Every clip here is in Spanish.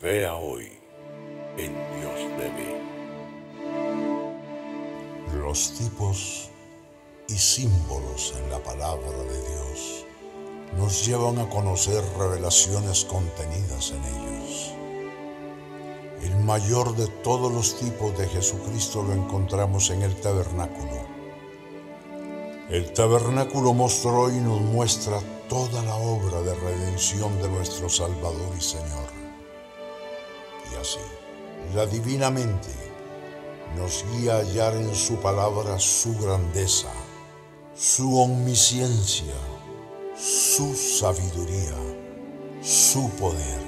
Vea hoy en Dios TV. Los tipos y símbolos en la palabra de Dios nos llevan a conocer revelaciones contenidas en ellos. El mayor de todos los tipos de Jesucristo lo encontramos en el tabernáculo. El tabernáculo mostró y nos muestra toda la obra de redención de nuestro Salvador y Señor. Y así, la divina mente nos guía a hallar en su palabra su grandeza, su omnisciencia, su sabiduría, su poder.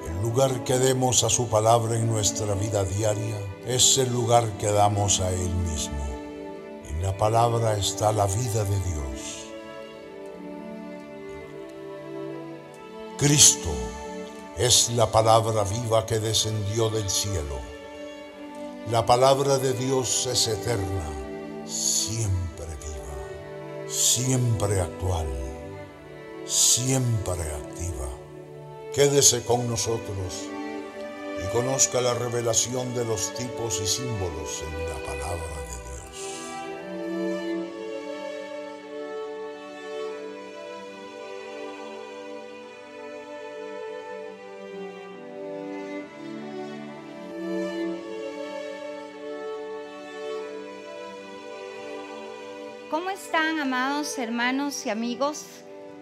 El lugar que demos a su palabra en nuestra vida diaria es el lugar que damos a Él mismo. En la palabra está la vida de Dios. Cristo es la palabra viva que descendió del cielo. La palabra de Dios es eterna, siempre viva, siempre actual, siempre activa. Quédese con nosotros y conozca la revelación de los tipos y símbolos en la palabra de Dios. ¿Cómo están, amados hermanos y amigos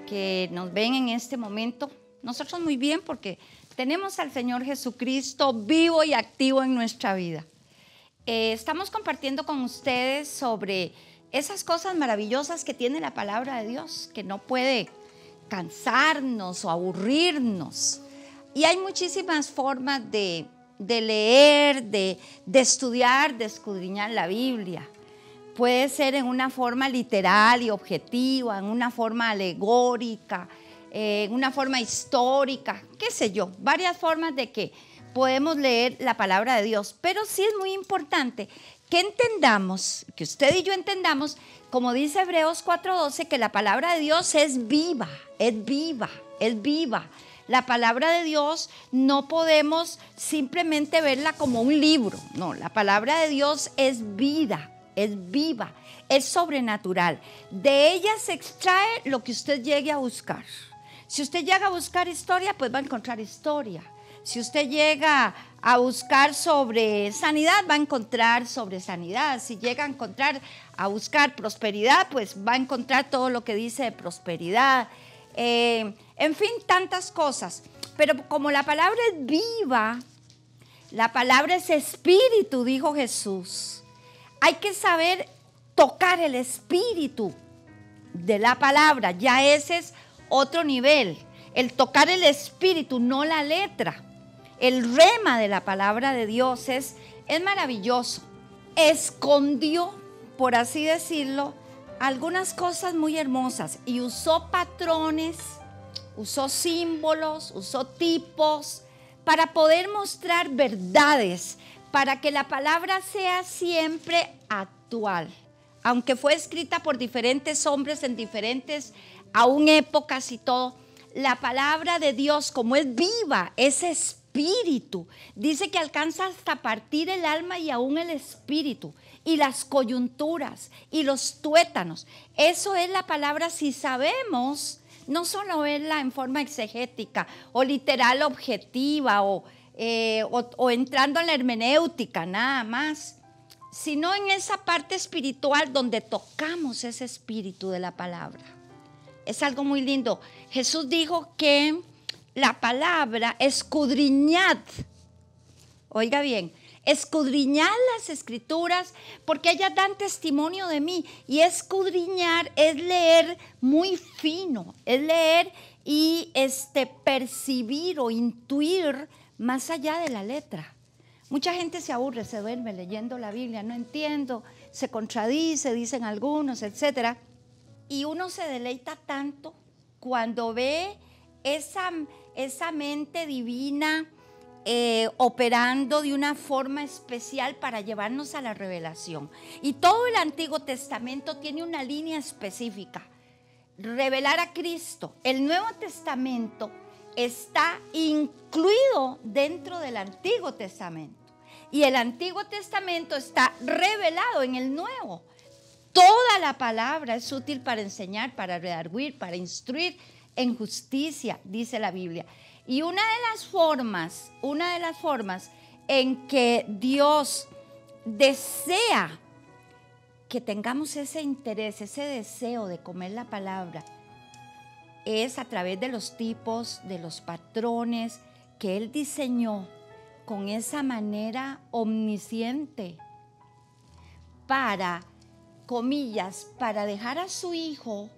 que nos ven en este momento? Nosotros muy bien, porque tenemos al Señor Jesucristo vivo y activo en nuestra vida. Estamos compartiendo con ustedes sobre esas cosas maravillosas que tiene la palabra de Dios, que no puede cansarnos o aburrirnos. Y hay muchísimas formas de leer, de estudiar, de escudriñar la Biblia. Puede ser en una forma literal y objetiva, en una forma alegórica, en una forma histórica, qué sé yo, varias formas de que podemos leer la palabra de Dios. Pero sí es muy importante que entendamos, que usted y yo entendamos, como dice Hebreos 4:12, que la palabra de Dios es viva, es viva, es viva. La palabra de Dios no podemos simplemente verla como un libro, no, la palabra de Dios es vida. Es viva, es sobrenatural. De ella se extrae lo que usted llegue a buscar. Si usted llega a buscar historia, pues va a encontrar historia. Si usted llega a buscar sobre sanidad, va a encontrar sobre sanidad. Si llega a buscar prosperidad, pues va a encontrar todo lo que dice de prosperidad. En fin, tantas cosas. Pero como la palabra es viva, la palabra es espíritu, dijo Jesús. Hay que saber tocar el espíritu de la palabra. Ya ese es otro nivel. El tocar el espíritu, no la letra. El rema de la palabra de Dios es maravilloso. Escondió, por así decirlo, algunas cosas muy hermosas y usó patrones, usó símbolos, usó tipos para poder mostrar verdades, para que la palabra sea siempre actual. Aunque fue escrita por diferentes hombres en diferentes, aún épocas y todo, la palabra de Dios, como es viva, es espíritu. Dice que alcanza hasta partir el alma y aún el espíritu, y las coyunturas, y los tuétanos. Eso es la palabra si sabemos, no solo verla en forma exegética, o literal objetiva, o entrando en la hermenéutica nada más, sino en esa parte espiritual donde tocamos ese espíritu de la palabra. Es algo muy lindo. Jesús dijo que la palabra escudriñad, oiga bien, escudriñad las escrituras porque ellas dan testimonio de mí. Y escudriñar es leer muy fino, es leer y percibir o intuir más allá de la letra. Mucha gente se aburre, se duerme leyendo la Biblia, no entiendo, se contradice, dicen algunos, etc. Y uno se deleita tanto cuando ve esa mente divina operando de una forma especial para llevarnos a la revelación. Y todo el Antiguo Testamento tiene una línea específica: revelar a Cristo. El Nuevo Testamento está incluido dentro del Antiguo Testamento. Y el Antiguo Testamento está revelado en el Nuevo. Toda la palabra es útil para enseñar, para redarguir, para instruir en justicia, dice la Biblia. Y una de las formas en que Dios desea que tengamos ese interés, ese deseo de comer la palabra, es a través de los tipos, de los patrones que Él diseñó con esa manera omnisciente para, comillas, para dejar a su Hijo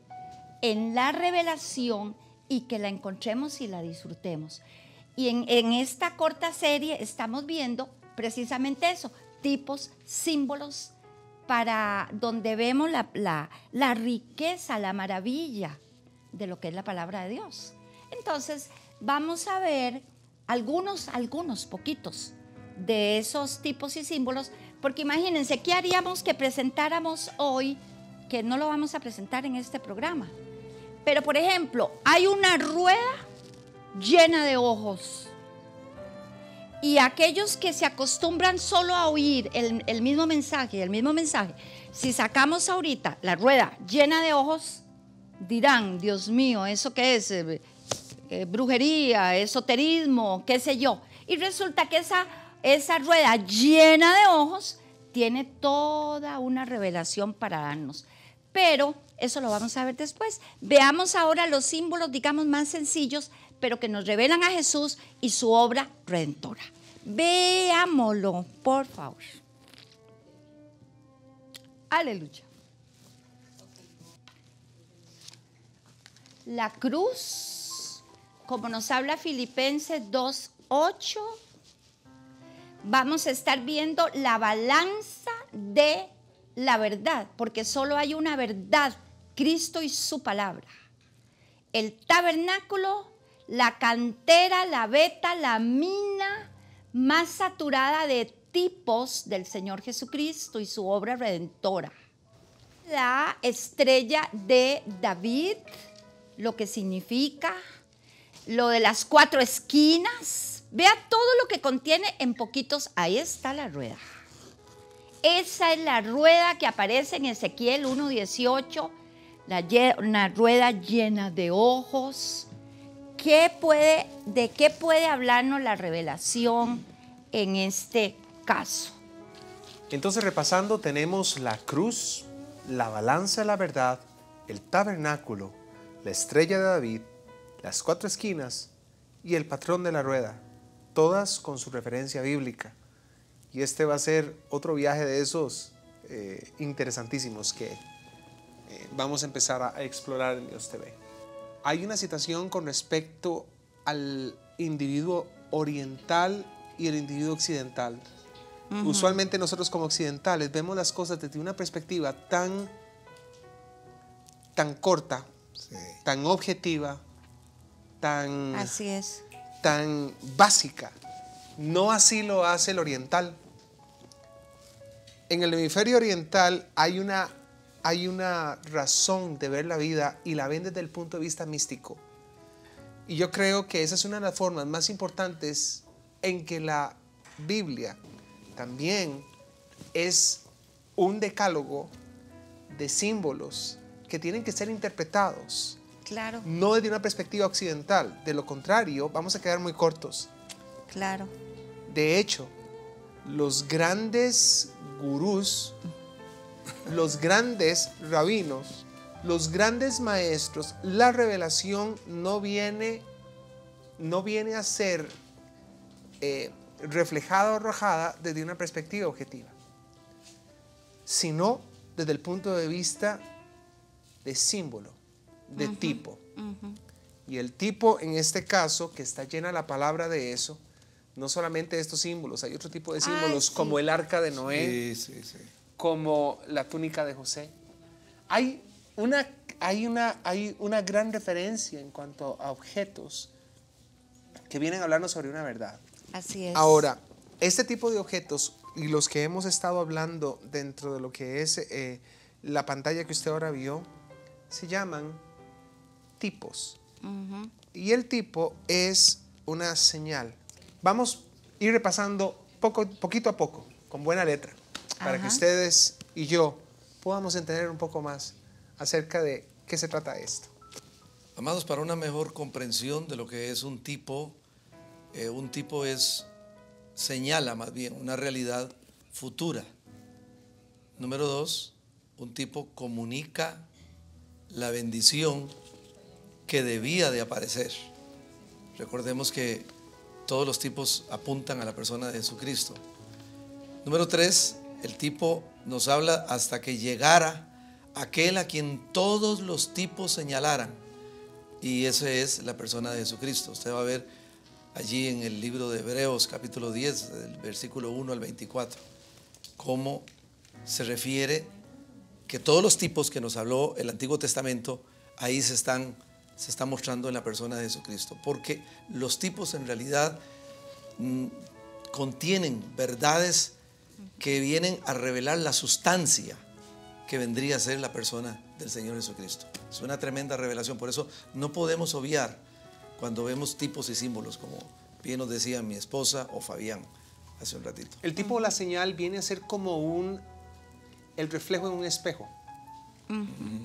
en la revelación y que la encontremos y la disfrutemos. Y en esta corta serie estamos viendo precisamente eso, tipos, símbolos, para donde vemos la riqueza, la maravilla de lo que es la palabra de Dios. Entonces vamos a ver algunos poquitos de esos tipos y símbolos, porque imagínense, ¿qué haríamos que presentáramos hoy que no lo vamos a presentar en este programa? Pero por ejemplo, hay una rueda llena de ojos. Y aquellos que se acostumbran solo a oír el mismo mensaje, si sacamos ahorita la rueda llena de ojos, dirán, Dios mío, ¿eso qué es? Brujería, esoterismo, qué sé yo. Y resulta que esa rueda llena de ojos tiene toda una revelación para darnos. Pero eso lo vamos a ver después. Veamos ahora los símbolos, digamos, más sencillos, pero que nos revelan a Jesús y su obra redentora. Veámoslo, por favor. Aleluya. La cruz, como nos habla Filipenses 2:8, vamos a estar viendo la balanza de la verdad, porque solo hay una verdad, Cristo y su palabra. El tabernáculo, la cantera, la veta, la mina más saturada de tipos del Señor Jesucristo y su obra redentora. La estrella de David, lo que significa, lo de las 4 esquinas. Vea todo lo que contiene en poquitos. Ahí está la rueda. Esa es la rueda que aparece en Ezequiel 1:18, una rueda llena de ojos. ¿De qué puede hablarnos la revelación en este caso? Entonces, repasando, tenemos la cruz, la balanza de la verdad, el tabernáculo, la estrella de David, las 4 esquinas y el patrón de la rueda, todas con su referencia bíblica. Y este va a ser otro viaje de esos interesantísimos que vamos a empezar a explorar en Dios TV. Hay una citación con respecto al individuo oriental y el individuo occidental. Usualmente nosotros como occidentales vemos las cosas desde una perspectiva tan corta, sí, tan objetiva, Así es, tan básica. No así lo hace el oriental. En el hemisferio oriental hay una razón de ver la vida y la ven desde el punto de vista místico. Y yo creo que esa es una de las formas más importantes en que la Biblia también es un decálogo de símbolos que tienen que ser interpretados. Claro. No desde una perspectiva occidental. De lo contrario, vamos a quedar muy cortos. Claro. De hecho, los grandes gurús, los grandes rabinos, los grandes maestros, la revelación no viene a ser reflejada o arrojada desde una perspectiva objetiva, sino desde el punto de vista de símbolo, de tipo. Y el tipo, en este caso, que está llena la palabra de eso, no solamente estos símbolos, hay otro tipo de símbolos, sí, como el arca de Noé, sí. Como la túnica de José. Hay una gran referencia en cuanto a objetos que vienen a hablarnos sobre una verdad. Así es. Ahora, este tipo de objetos y los que hemos estado hablando dentro de lo que es la pantalla que usted ahora vio, se llaman tipos. y el tipo es una señal. Vamos a ir repasando poquito a poco, con buena letra, para que ustedes y yo podamos entender un poco más acerca de qué se trata esto. Amados, para una mejor comprensión de lo que es un tipo señala más bien una realidad futura. Número 2, un tipo comunica la bendición que debía de aparecer. Recordemos que todos los tipos apuntan a la persona de Jesucristo. Número 3, el tipo nos habla hasta que llegara aquel a quien todos los tipos señalaran. Y esa es la persona de Jesucristo. Usted va a ver allí en el libro de Hebreos, capítulo 10, del versículo 1 al 24, cómo se refiere que todos los tipos que nos habló el Antiguo Testamento, ahí se están mostrando en la persona de Jesucristo. Porque los tipos en realidad contienen verdades que vienen a revelar la sustancia que vendría a ser la persona del Señor Jesucristo. Es una tremenda revelación, por eso no podemos obviar cuando vemos tipos y símbolos, como bien nos decía mi esposa o Fabián hace un ratito. El tipo o la señal viene a ser como el reflejo en un espejo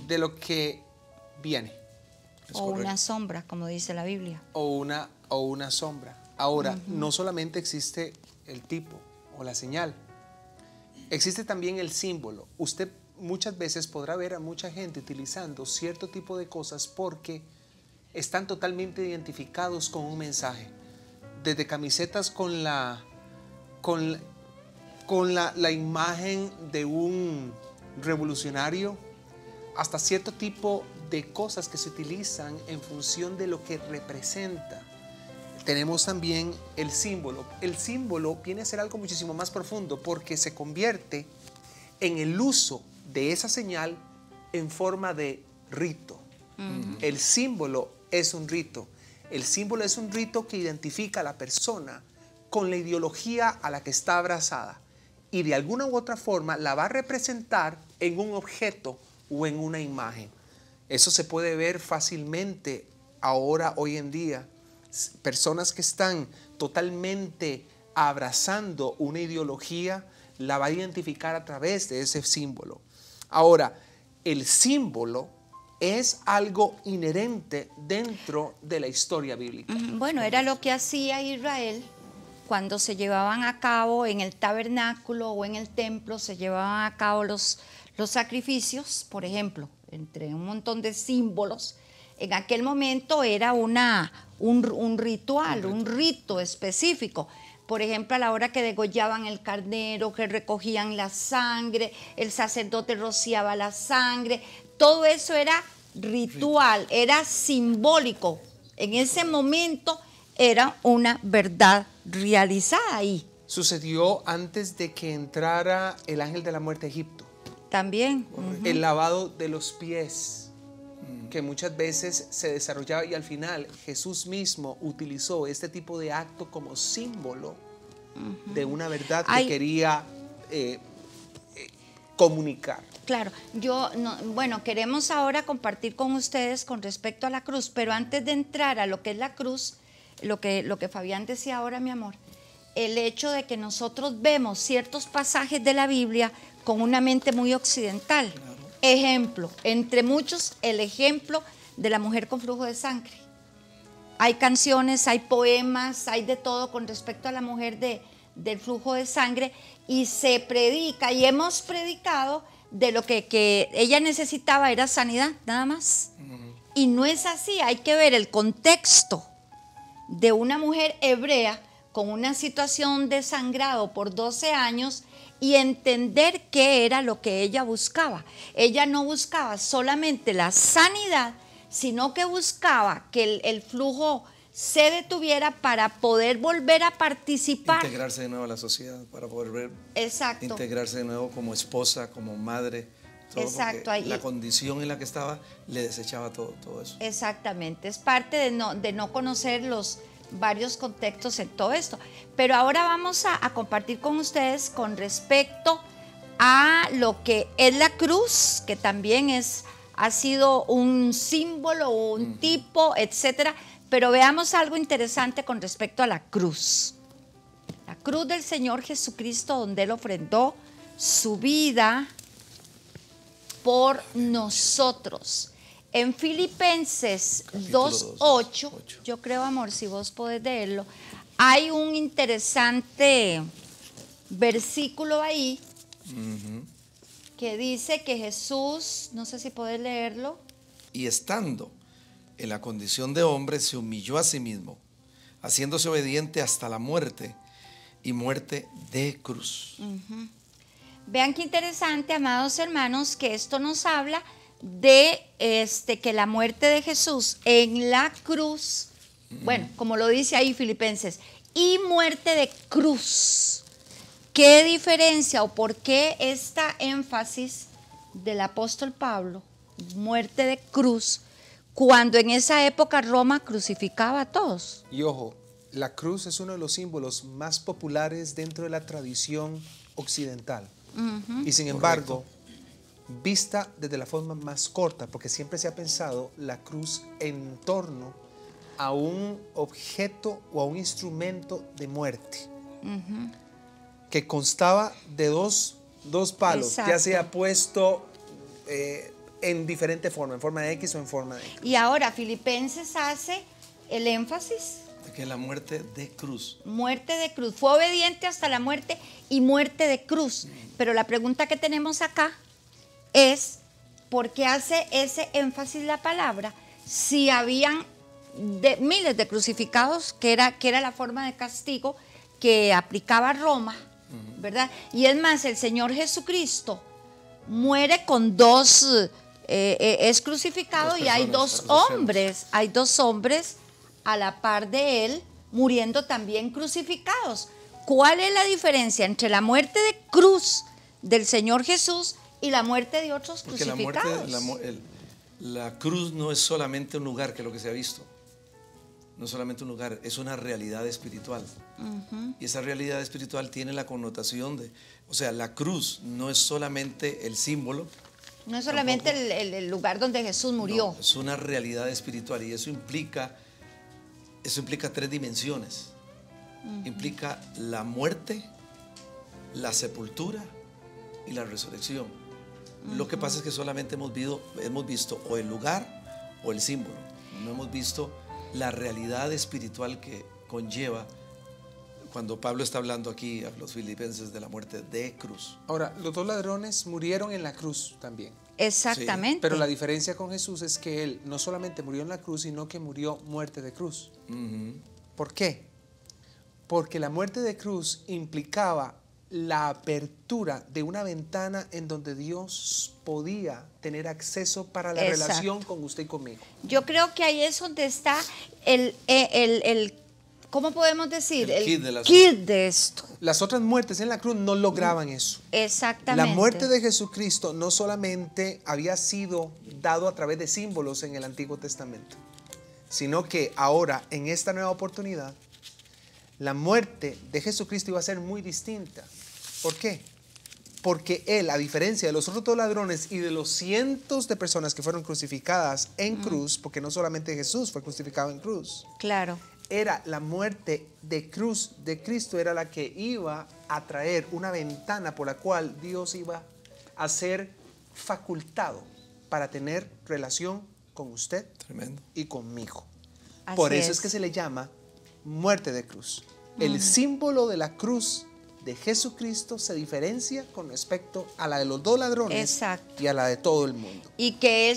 de lo que viene. O una sombra, como dice la Biblia. O una sombra. Ahora, no solamente existe el tipo o la señal, existe también el símbolo. Usted muchas veces podrá ver a mucha gente utilizando cierto tipo de cosas porque están totalmente identificados con un mensaje. Desde camisetas con la imagen de un revolucionario, hasta cierto tipo de cosas que se utilizan en función de lo que representa. Tenemos también el símbolo. El símbolo viene a ser algo muchísimo más profundo porque se convierte en el uso de esa señal en forma de rito. El símbolo es un rito. El símbolo es un rito que identifica a la persona con la ideología a la que está abrazada y de alguna u otra forma la va a representar en un objeto o en una imagen. Eso se puede ver fácilmente hoy en día. Personas que están totalmente abrazando una ideología la va a identificar a través de ese símbolo. Ahora, el símbolo es algo inherente dentro de la historia bíblica. Bueno, era lo que hacía Israel cuando se llevaban a cabo en el tabernáculo o en el templo, se llevaban a cabo los sacrificios, por ejemplo, entre un montón de símbolos. En aquel momento era un ritual, un rito específico. Por ejemplo, a la hora que degollaban el carnero, que recogían la sangre, el sacerdote rociaba la sangre, todo eso era ritual, era simbólico. En ese momento era una verdad realizada ahí. Sucedió antes de que entrara el ángel de la muerte a Egipto. También. El lavado de los pies, que muchas veces se desarrollaba y al final Jesús mismo utilizó este tipo de acto como símbolo de una verdad que quería comunicar. Claro, queremos ahora compartir con ustedes con respecto a la cruz, pero antes de entrar a lo que es la cruz, lo que Fabián decía ahora, mi amor, el hecho de que nosotros vemos ciertos pasajes de la Biblia con una mente muy occidental. Claro. Ejemplo, entre muchos, el ejemplo de la mujer con flujo de sangre. Hay canciones, hay poemas, hay de todo con respecto a la mujer del flujo de sangre y se predica y hemos predicado de lo que ella necesitaba era sanidad, nada más. Y no es así, hay que ver el contexto de una mujer hebrea con una situación de sangrado por 12 años y entender qué era lo que ella buscaba. Ella no buscaba solamente la sanidad, sino que buscaba que el flujo se detuviera para poder volver a participar. Integrarse de nuevo a la sociedad, para poder integrarse de nuevo como esposa, como madre. Todo. Exacto. La condición en la que estaba le desechaba todo eso. Exactamente, es parte de no conocer los varios contextos en todo esto. Pero ahora vamos a compartir con ustedes con respecto a lo que es la cruz, que también ha sido un símbolo, un tipo, etcétera, Pero veamos algo interesante con respecto a la cruz. La cruz del Señor Jesucristo, donde Él ofrendó su vida por nosotros. En Filipenses Capítulo 2:8, 8. yo creo, amor, si vos podés leerlo, hay un interesante versículo ahí que dice que Jesús, no sé si podés leerlo. Y estando en la condición de hombre, se humilló a sí mismo, haciéndose obediente hasta la muerte y muerte de cruz. Vean qué interesante, amados hermanos, que esto nos habla de que la muerte de Jesús en la cruz, bueno, como lo dice ahí Filipenses, y muerte de cruz. ¿Qué diferencia o por qué esta énfasis del apóstol Pablo, muerte de cruz, cuando en esa época Roma crucificaba a todos? Y ojo, la cruz es uno de los símbolos más populares dentro de la tradición occidental. Y sin embargo, vista desde la forma más corta, porque siempre se ha pensado la cruz en torno a un objeto o a un instrumento de muerte, que constaba de dos palos, Exacto. ya sea puesto en diferente forma, en forma de X o en forma de X. Y ahora Filipenses hace el énfasis, De que la muerte de cruz. muerte de cruz. Fue obediente hasta la muerte y muerte de cruz. Pero la pregunta que tenemos acá es, ¿por qué hace ese énfasis la palabra si habían miles de crucificados, que era la forma de castigo que aplicaba Roma, ¿verdad? Y es más, el Señor Jesucristo muere con dos, es crucificado Dos y hay personas, hay dos hombres a la par de él muriendo también crucificados. ¿Cuál es la diferencia entre la muerte de cruz del Señor Jesús y la muerte de otros Porque la muerte, crucificados? la cruz no es solamente un lugar, que es lo que se ha visto. No es solamente un lugar, es una realidad espiritual. Y esa realidad espiritual tiene la connotación de, o sea, la cruz no es solamente el símbolo. No es solamente el lugar donde Jesús murió. No, es una realidad espiritual y eso implica tres dimensiones. Implica la muerte, la sepultura y la resurrección. Lo que pasa es que solamente hemos visto o el lugar o el símbolo. No hemos visto la realidad espiritual que conlleva cuando Pablo está hablando aquí a los filipenses de la muerte de cruz. Ahora, los dos ladrones murieron en la cruz también. Exactamente. Pero la diferencia con Jesús es que Él no solamente murió en la cruz, sino que murió muerte de cruz. ¿Por qué? Porque la muerte de cruz implicaba la apertura de una ventana en donde Dios podía tener acceso para la Exacto. relación con usted y conmigo. Yo creo que ahí es donde está ¿cómo podemos decir? El kit del asunto. kit de esto. Las otras muertes en la cruz no lograban eso. Exactamente. La muerte de Jesucristo no solamente había sido dado a través de símbolos en el Antiguo Testamento, sino que ahora, en esta nueva oportunidad, la muerte de Jesucristo iba a ser muy distinta. ¿Por qué? Porque Él, a diferencia de los otros dos ladrones y de los cientos de personas que fueron crucificadas en cruz, porque no solamente Jesús fue crucificado en cruz, Claro. era la muerte de cruz de Cristo, era la que iba a traer una ventana por la cual Dios iba a ser facultado para tener relación con usted Tremendo. y conmigo. Así Por eso es. es que se le llama muerte de cruz. El símbolo de la cruz de Jesucristo se diferencia con respecto a la de los dos ladrones. Exacto. Y a la de todo el mundo. Y que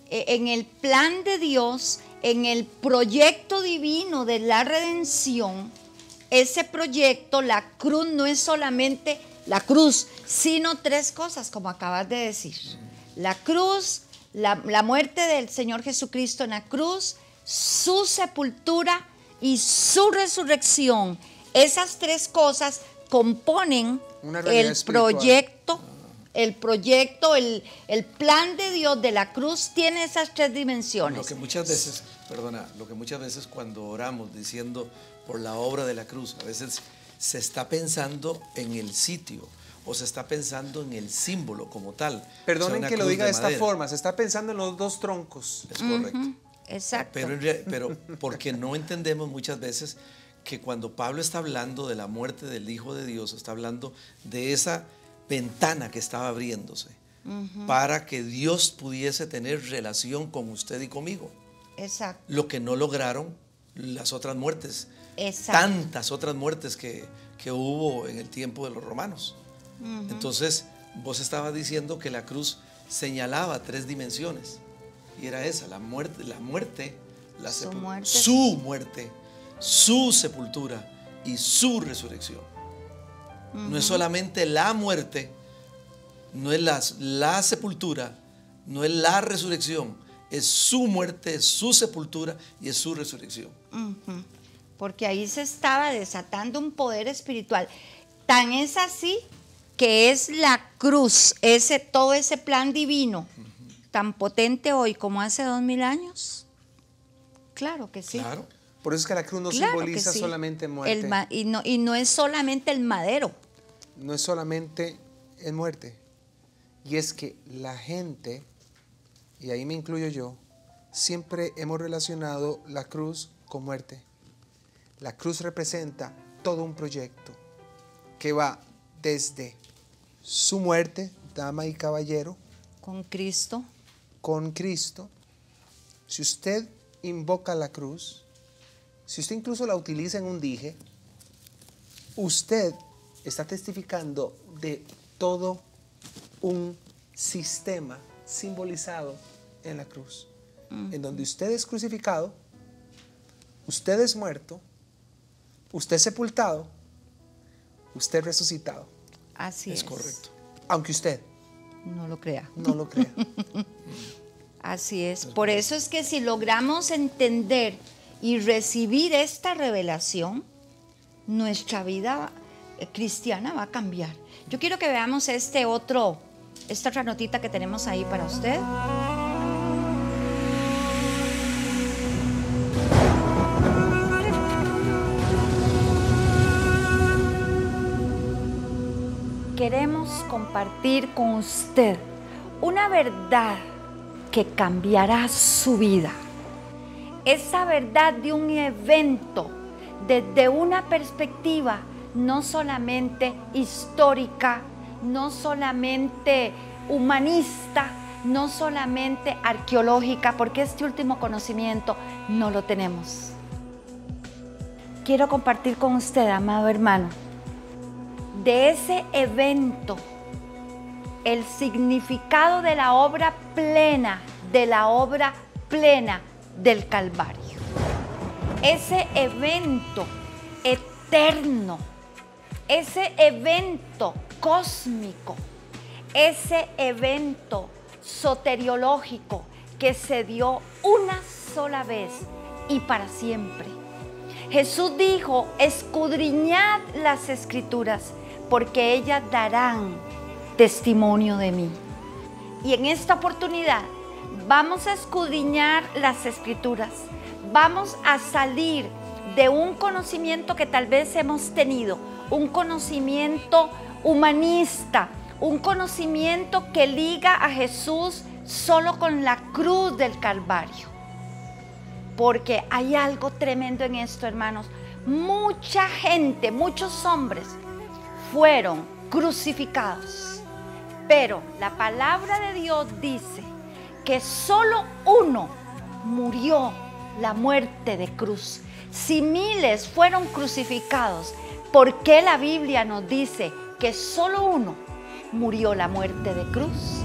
en el plan de Dios, en el proyecto divino de la redención, ese proyecto, la cruz no es solamente la cruz, sino tres cosas, como acabas de decir. La cruz, la muerte del Señor Jesucristo en la cruz, su sepultura y su resurrección. Esas tres cosas componen Una realidad el espiritual. proyecto, el plan de Dios de la cruz tiene esas tres dimensiones. Lo que muchas veces cuando oramos diciendo por la obra de la cruz, a veces se está pensando en el sitio o se está pensando en el símbolo como tal. Perdonen O sea, una que lo cruz diga de esta madera. forma, se está pensando en los dos troncos. Es correcto. Exacto. Pero porque no entendemos muchas veces que cuando Pablo está hablando de la muerte del Hijo de Dios, está hablando de esa ventana que estaba abriéndose para que Dios pudiese tener relación con usted y conmigo. Exacto. Lo que no lograron las otras muertes, Exacto. tantas otras muertes que hubo en el tiempo de los romanos. Entonces, vos estabas diciendo que la cruz señalaba 3 dimensiones, y era esa, la muerte, su muerte, su sepultura y su resurrección. No es solamente la muerte, no es la sepultura, no es la resurrección, es su muerte, es su sepultura y es su resurrección. Porque ahí se estaba desatando un poder espiritual. Tan es así que es la cruz, todo ese plan divino, tan potente hoy como hace 2000 años. Claro que sí. Claro. Por eso es que la cruz no Claro simboliza que sí. solamente muerte. Y no es solamente el madero. No es solamente en muerte. Y es que la gente, y ahí me incluyo yo, siempre hemos relacionado la cruz con muerte. La cruz representa todo un proyecto que va desde su muerte, dama y caballero, Con Cristo. con Cristo. Si usted invoca la cruz, si usted incluso la utiliza en un dije, usted está testificando de todo un sistema simbolizado en la cruz, en donde usted es crucificado, usted es muerto, usted es sepultado, usted es resucitado. Así es. Es correcto. Aunque usted No lo crea. no lo crea. Así es. Por eso es que si logramos entender y recibir esta revelación, nuestra vida cristiana va a cambiar. Yo quiero que veamos esta otra notita que tenemos ahí para usted. Queremos compartir con usted una verdad que cambiará su vida. Esa verdad de un evento desde una perspectiva no solamente histórica, no solamente humanista, no solamente arqueológica, porque este último conocimiento no lo tenemos. Quiero compartir con usted, amado hermano, de ese evento, el significado de la obra plena, del Calvario. Ese evento eterno, ese evento cósmico, ese evento soteriológico que se dio una sola vez y para siempre. Jesús dijo: escudriñad las Escrituras, porque ellas darán testimonio de mí. Y en esta oportunidad vamos a escudriñar las Escrituras. Vamos a salir de un conocimiento que tal vez hemos tenido, un conocimiento humanista, un conocimiento que liga a Jesús solo con la cruz del Calvario. Porque hay algo tremendo en esto, hermanos. Mucha gente, muchos hombres fueron crucificados, pero la palabra de Dios dice que solo uno murió la muerte de cruz. Si miles fueron crucificados, ¿por qué la Biblia nos dice que solo uno murió la muerte de cruz?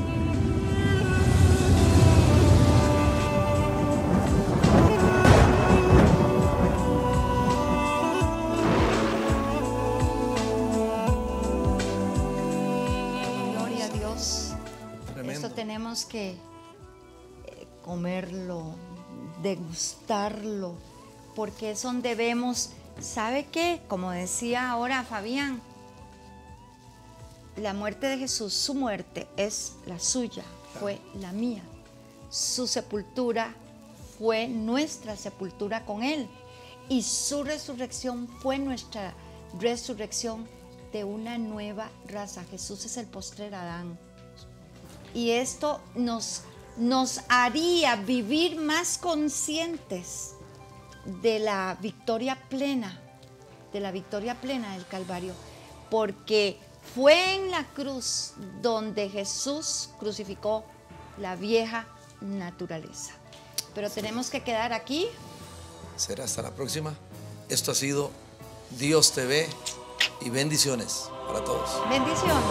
Gloria a Dios. Tremendo. Esto tenemos que comerlo, degustarlo, porque es donde vemos, ¿sabe qué? Como decía ahora Fabián, la muerte de Jesús, su muerte es la suya, fue la mía. Su sepultura fue nuestra sepultura con Él. Y su resurrección fue nuestra resurrección de una nueva raza. Jesús es el postrer Adán. Y esto nos nos haría vivir más conscientes de la victoria plena, del Calvario, porque fue en la cruz donde Jesús crucificó la vieja naturaleza. Pero tenemos que quedar aquí. Será hasta la próxima. Esto ha sido Dios TV y bendiciones para todos. Bendiciones.